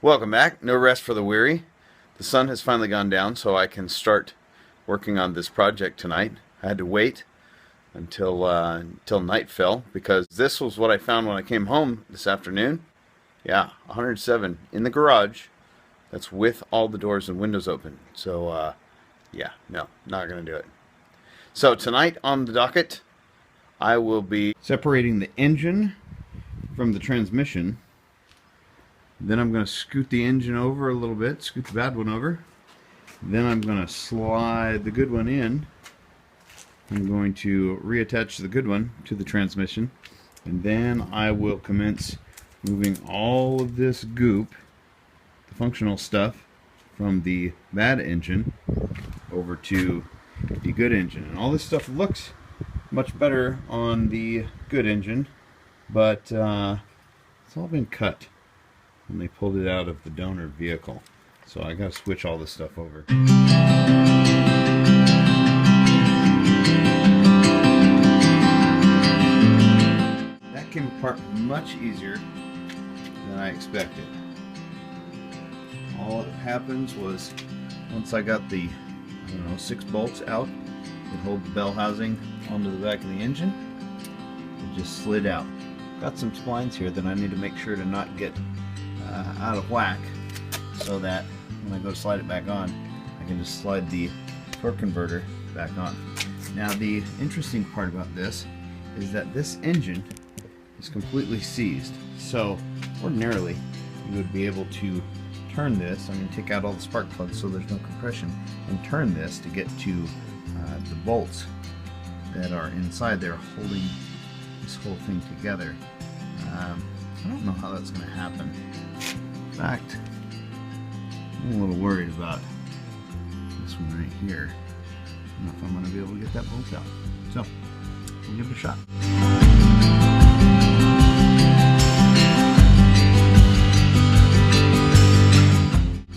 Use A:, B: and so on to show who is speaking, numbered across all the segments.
A: Welcome back. No rest for the weary. The sun has finally gone down, so I can start working on this project tonight. I had to wait until night fell because this was what I found when I came home this afternoon. Yeah, 107 in the garage. That's with all the doors and windows open. So, yeah, no, not gonna do it. So tonight on the docket, I will be separating the engine from the transmission. Then I'm going to scoot the engine over a little bit, scoot the bad one over. Then I'm going to slide the good one in. I'm going to reattach the good one to the transmission. And then I will commence moving all of this goop, the functional stuff, from the bad engine over to the good engine. And all this stuff looks much better on the good engine, but it's all been cut when they pulled it out of the donor vehicle. So I gotta switch all this stuff over. That came apart much easier than I expected. All that happens was once I got the, 6 bolts out that hold the bell housing onto the back of the engine, it just slid out. Got some splines here that I need to make sure to not get out of whack, so that when I go to slide it back on, I can just slide the torque converter back on. Now the interesting part about this is that this engine is completely seized. So ordinarily you would be able to turn this, take out all the spark plugs so there's no compression, and turn this to get to the bolts that are inside there holding this whole thing together. I don't know how that's going to happen. In fact, I'm a little worried about this one right here. I don't know if I'm going to be able to get that bolt out. So, we'll give it a shot.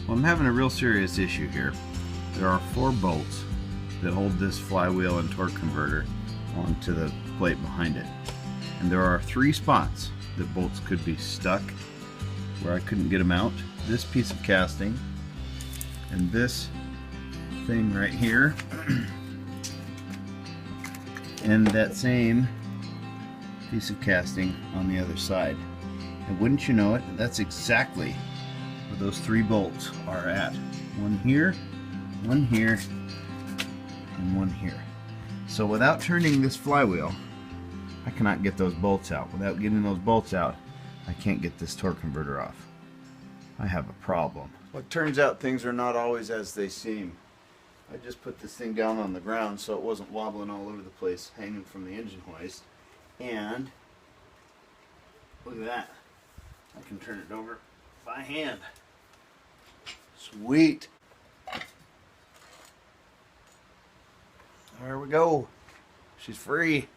A: Well, I'm having a real serious issue here. There are 4 bolts that hold this flywheel and torque converter onto the plate behind it. And there are 3 spots that bolts could be stuck where I couldn't get them out. This piece of casting and this thing right here and that same piece of casting on the other side. And wouldn't you know it, that's exactly where those 3 bolts are at. One here, and one here. So without turning this flywheel, I cannot get those bolts out. Without getting those bolts out, I can't get this torque converter off. I have a problem. Well, it turns out things are not always as they seem. I just put this thing down on the ground so it wasn't wobbling all over the place, hanging from the engine hoist. And look at that. I can turn it over by hand. Sweet. There we go. She's free.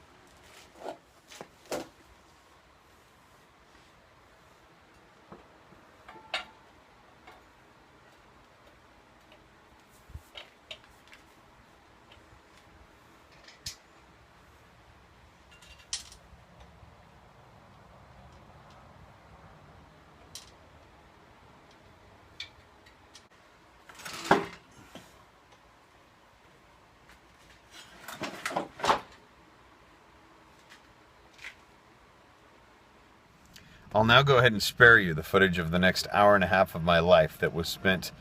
A: I'll now go ahead and spare you the footage of the next hour and a half of my life that was spent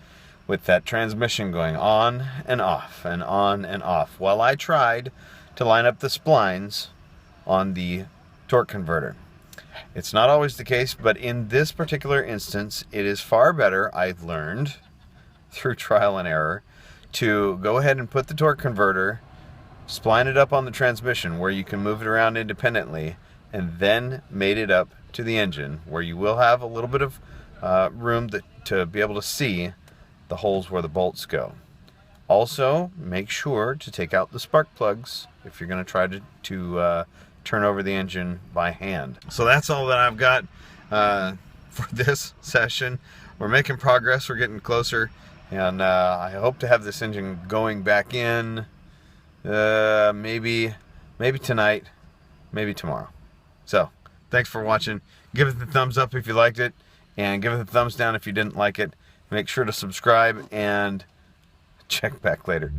A: with that transmission going on and off and on and off while I tried to line up the splines on the torque converter. It's not always the case, but in this particular instance, it is far better, I've learned through trial and error, to go ahead and put the torque converter, spline it up on the transmission where you can move it around independently, and then mate it up to the engine where you will have a little bit of room to be able to see the holes where the bolts go. Also, make sure to take out the spark plugs if you're going to try to turn over the engine by hand. So that's all that I've got for this session. We're making progress, we're getting closer, and I hope to have this engine going back in maybe tonight, maybe tomorrow. So, thanks for watching. Give it the thumbs up if you liked it, and give it a thumbs down if you didn't like it. Make sure to subscribe and check back later.